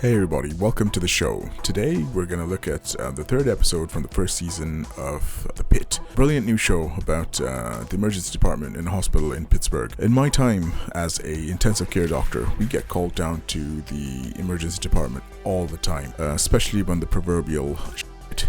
Hey everybody, welcome to the show. Today we're going to look at the third episode from the first season of The Pitt. Brilliant new show about the emergency department in a hospital in Pittsburgh. In my time as a intensive care doctor, we get called down to the emergency department all the time, especially when the proverbial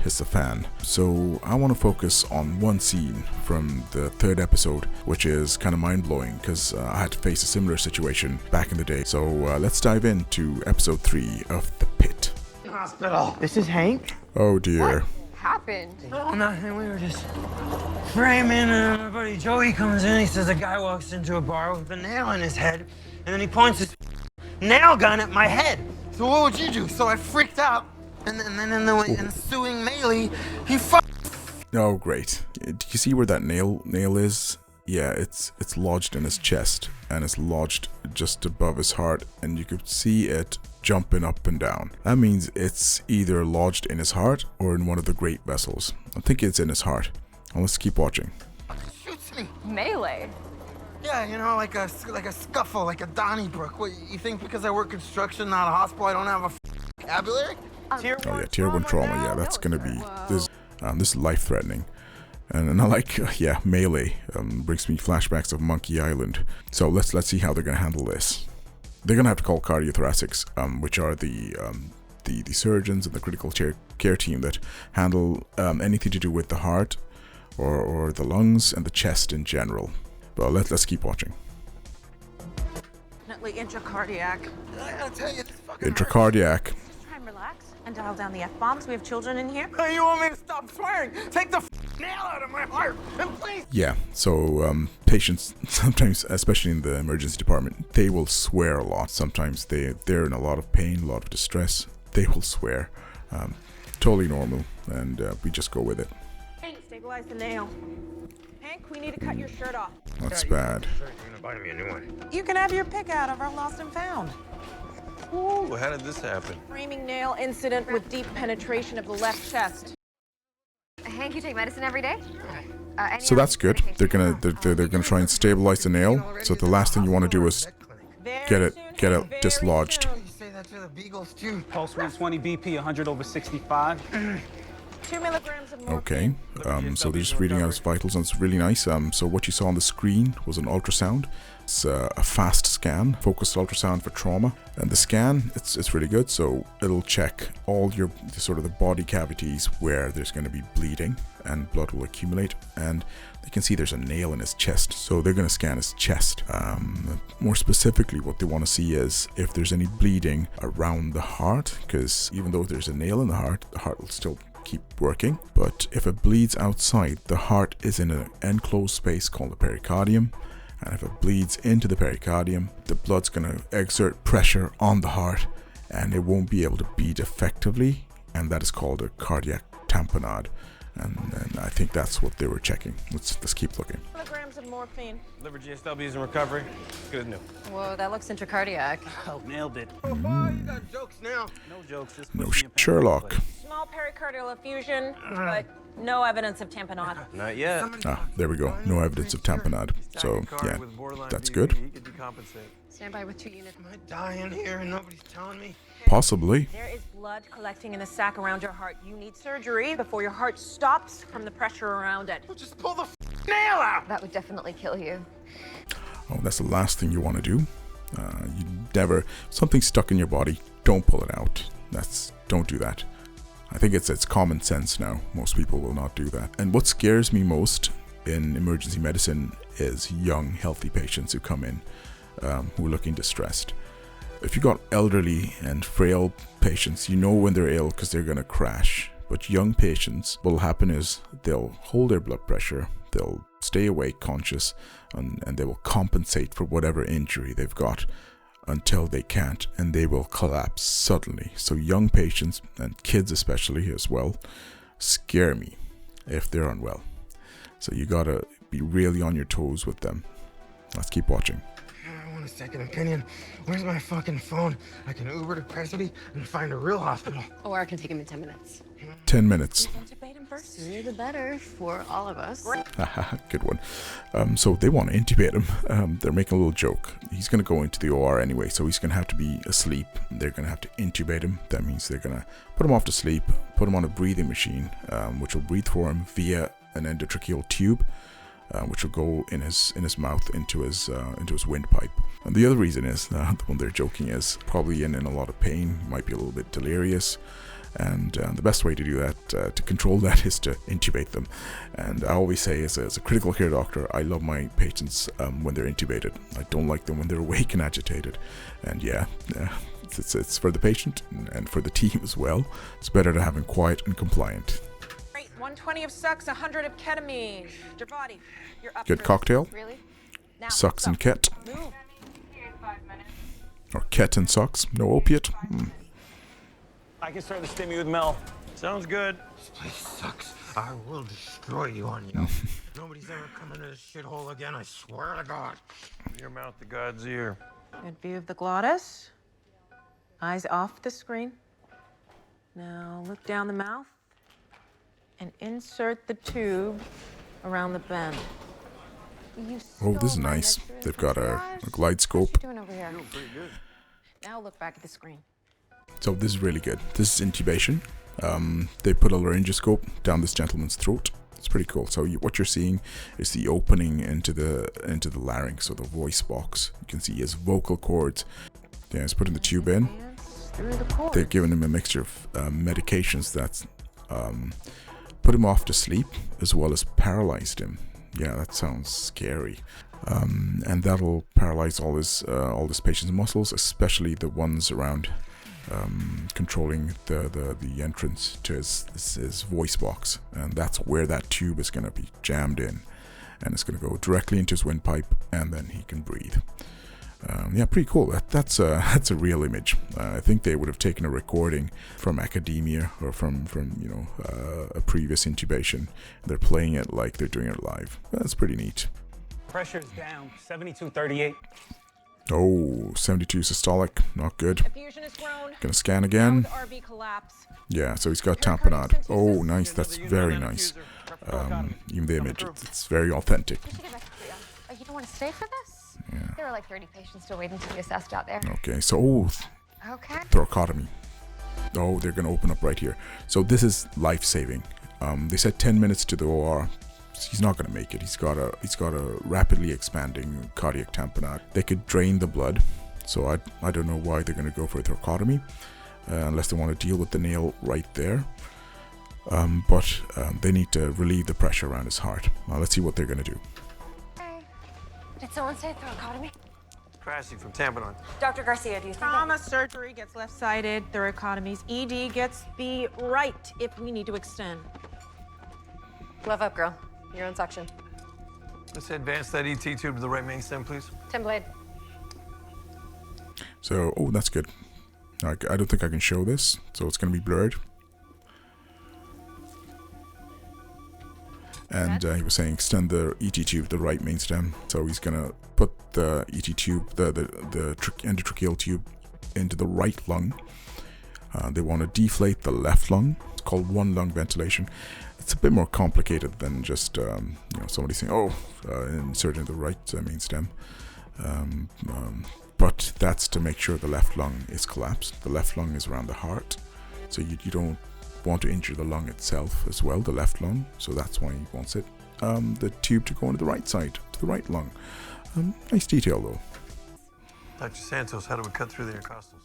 hits the fan. So I want to focus on one scene from the third episode, which is kind of mind-blowing because I had to face a similar situation back in the day. So let's dive into episode 3 of The Pitt. Hospital. This is Hank? Oh dear. What happened? Oh, nothing. We were just framing, and my buddy Joey comes in. He says a guy walks into a bar with a nail in his head, and then he points his nail gun at my head. So what would you do? So I freaked out, and then in the ensuing melee, he Oh great. Do you see where that nail is? Yeah, it's lodged in his chest, and it's lodged just above his heart, and you could see it jumping up and down. That means it's either lodged in his heart or in one of the great vessels. I think it's in his heart. Well, let's keep watching. shoots me. Melee? Yeah, you know, like a scuffle, like a Donnybrook. What, you think because I work construction, not a hospital, I don't have a vocabulary? Oh yeah, tier 1 trauma. Yeah, that's gonna be this is life-threatening. And I like, melee brings me flashbacks of Monkey Island. So let's see how they're gonna handle this. They're gonna have to call cardiothoracics, which are the surgeons and the critical care team that handle anything to do with the heart or the lungs and the chest in general. But let's keep watching. Definitely intracardiac. I gotta tell you, this fucking Intracardiac. Try and relax and dial down the F-bombs. We have children in here. hurts. You want me to stop swearing? Take the nail out of my heart, and please. Yeah, so patients sometimes, especially in the emergency department, they will swear a lot. Sometimes they're in a lot of pain, a lot of distress. They will swear. Totally normal, and we just go with it. Hank, stabilize the nail. Hank, we need to cut your shirt off. That's bad. You're gonna buy me a new one. You can have your pick out of our lost and found. Ooh, how did this happen? Framing nail incident with deep penetration of the left chest. Hank, you take medicine every day? So that's good. They're gonna try and stabilize the nail. So the last thing you want to do is get it dislodged. You say that to the beagles too. Pulse 120 BP, 100 over 65. 2 milligrams of Okay. morphine. So they're just reading out his vitals, and it's really nice. So what you saw on the screen was an ultrasound. It's a fast scan, focused ultrasound for trauma, and the scan it's really good. So it'll check all your sort of the body cavities where there's going to be bleeding and blood will accumulate, and they can see there's a nail in his chest. So they're going to scan his chest. More specifically, what they want to see is if there's any bleeding around the heart, because even though there's a nail in the heart will still keep working. But if it bleeds outside, the heart is in an enclosed space called the pericardium, and if it bleeds into the pericardium, the blood's going to exert pressure on the heart and it won't be able to beat effectively, and that is called a cardiac tamponade. And I think that's what they were checking. Let's keep looking. Milligrams of morphine. Liver GSW is in recovery. Good as new. Whoa, that looks intracardiac. Oh, nailed it. Oh, boy, you got jokes now. No jokes. Just No pushing your pants Sherlock. away. Small pericardial effusion, but no evidence of tamponade. Not yet. There we go. No evidence of tamponade. So yeah, that's good. He could decompensate. Stand by with 2 units. Am I dying here and nobody's telling me? Possibly. There is blood collecting in the sac around your heart. You need surgery before your heart stops from the pressure around it. Well, just pull the nail out. That would definitely kill you. Oh, that's the last thing you want to do. You never, something stuck in your body, don't pull it out. Don't do that. I think it's common sense now. Most people will not do that. And what scares me most in emergency medicine is young, healthy patients who come in who are looking distressed. If you got elderly and frail patients, you know when they're ill because they're going to crash. But young patients, what will happen is they'll hold their blood pressure, they'll stay awake, conscious, and they will compensate for whatever injury they've got until they can't, and they will collapse suddenly. So young patients, and kids especially as well, scare me if they're unwell. So you gotta be really on your toes with them. Let's keep watching. I want a second opinion. Where's my fucking phone? I can Uber to Presby and find a real hospital. Or I can take him in 10 minutes. 10 minutes. Intubate him first. Sooner the better for all of us. Haha, good one. So they want to intubate him. They're making a little joke. He's going to go into the OR anyway, so he's going to have to be asleep. They're going to have to intubate him. That means they're going to put him off to sleep, put him on a breathing machine, which will breathe for him via an endotracheal tube, which will go in his mouth into his windpipe. And the other reason is the one they're joking is probably in a lot of pain, might be a little bit delirious. And the best way to do that, to control that, is to intubate them. And I always say, as a critical care doctor, I love my patients when they're intubated. I don't like them when they're awake and agitated. And yeah, it's for the patient and for the team as well. It's better to have him quiet and compliant. Great. 120 of sucks, 100 of ketamine. Your body. You're up. Good for cocktail. Really? Now, Sucks and ket. Move. Or ket and sucks. No opiate. I can start the stimmy with Mel. Sounds good. This place sucks. I will destroy you on you. Nobody's ever come into this shithole again, I swear to God. Your mouth to God's ear. Good view of the glottis. Eyes off the screen. Now look down the mouth and insert the tube around the bend. Oh, this is nice. They've got a glide scope. What you doing over here? Now look back at the screen. So this is really good. This is intubation. They put a laryngoscope down this gentleman's throat. It's pretty cool. So what you're seeing is the opening into the larynx, so the voice box. You can see his vocal cords. Yeah, he's putting the tube in. Advance through the cord. They've given him a mixture of medications that's put him off to sleep as well as paralyzed him. Yeah, that sounds scary. And that'll paralyze all this patient's muscles, especially the ones around controlling the entrance to his voice box, and that's where that tube is going to be jammed in, and it's going to go directly into his windpipe, and then he can breathe. Yeah, pretty cool. That's a real image. I think they would have taken a recording from academia or from a previous intubation. They're playing it like they're doing it live. That's pretty neat. Pressure's down, 72-38. Oh, 72 systolic, not good. Effusion has grown. Gonna scan again. Found RV collapse. Yeah, so he's got tamponade. Oh, nice. That's very nice. Even the image, it's very authentic. We should get back to Korea. Oh, you don't want to stay for this? Yeah. There are like 30 patients still waiting to be assessed out there. Okay, so Okay. thoracotomy. Oh, they're gonna open up right here. So this is life-saving. They said 10 minutes to the OR. He's not gonna make it. He's got a rapidly expanding cardiac tamponade. They could drain the blood, so I don't know why they're gonna go for a thoracotomy, unless they want to deal with the nail right there. But they need to relieve the pressure around his heart. Let's see what they're gonna do. Hey. Did someone say thoracotomy? Crashing from tamponade. Dr. Garcia, do you think Trauma surgery gets left-sided. Thoracotomies. ED gets the right if we need to extend. Glove up, girl. You're on suction. Let's advance that ET tube to the right main stem, please. 10 blade. So, oh, that's good. I don't think I can show this, so it's gonna be blurred. And he was saying extend the ET tube, the right main stem. So he's gonna put the ET tube, the endotracheal tube, into the right lung. They want to deflate the left lung. It's called one lung ventilation. It's a bit more complicated than just somebody saying, "Oh, insert in the right main stem." But that's to make sure the left lung is collapsed. The left lung is around the heart, so you don't want to injure the lung itself as well, the left lung. So that's why he wants it, the tube to go into the right side, to the right lung. Nice detail though. Dr. Santos, how do we cut through the intercostals?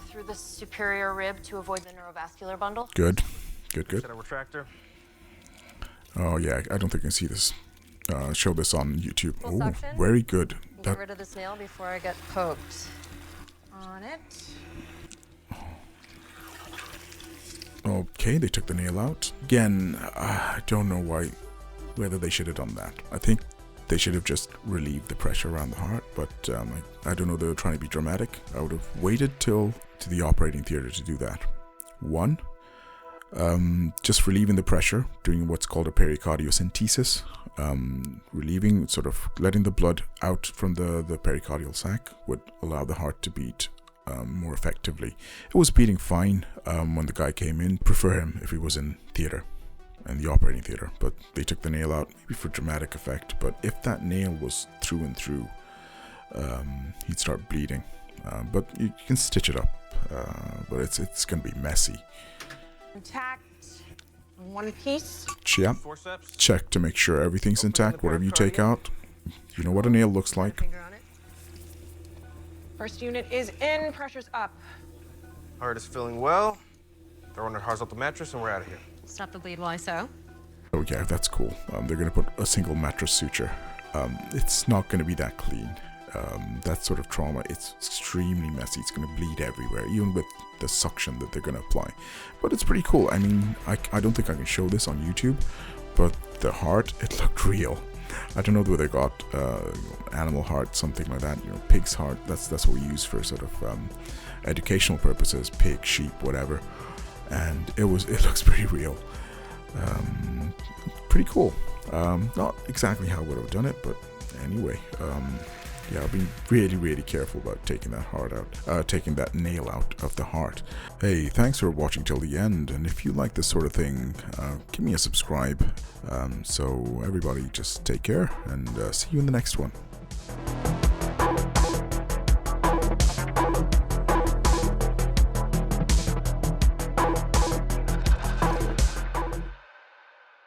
Through the superior rib to avoid the neurovascular bundle. Good. Is that a retractor? Oh yeah, I don't think I can see this. Show this on YouTube. Full Oh, suction? very good. Get rid of this nail before I get poked. On it. Okay, they took the nail out. Again, I don't know whether they should have done that. I think they should have just relieved the pressure around the heart, but I don't know, they were trying to be dramatic. I would have waited till to the operating theater to do that. One, just relieving the pressure, doing what's called a pericardiocentesis, relieving, sort of letting the blood out from the pericardial sac would allow the heart to beat more effectively. It was beating fine when the guy came in. Prefer him if he was in theater, in the operating theater, but they took the nail out maybe for dramatic effect. But if that nail was through and through, he'd start bleeding. But you can stitch it up, but it's gonna be messy. Intact. One piece. Yeah. Forceps. Check to make sure everything's intact. Whatever you take out, you know what a nail looks like. Finger on it. First unit is in. Pressure's up. Heart is feeling well. Throwing their hearts off the mattress and we're out of here. Stop the bleed while I sew. Oh yeah, that's cool. They're gonna put a single mattress suture. It's not gonna be that clean. That sort of trauma, it's extremely messy. It's gonna bleed everywhere, even with the suction that they're gonna apply. But it's pretty cool. I mean, I don't think I can show this on YouTube, but the heart, it looked real. I don't know whether they got animal heart, something like that. You know, pig's heart. That's what we use for sort of educational purposes. Pig, sheep, whatever. And it looks pretty real. Pretty cool. Not exactly how I would have done it, but anyway. Yeah, I've been really, really careful about taking that heart out, taking that nail out of the heart. Hey, thanks for watching till the end, and if you like this sort of thing, give me a subscribe. So everybody just take care, and see you in the next one.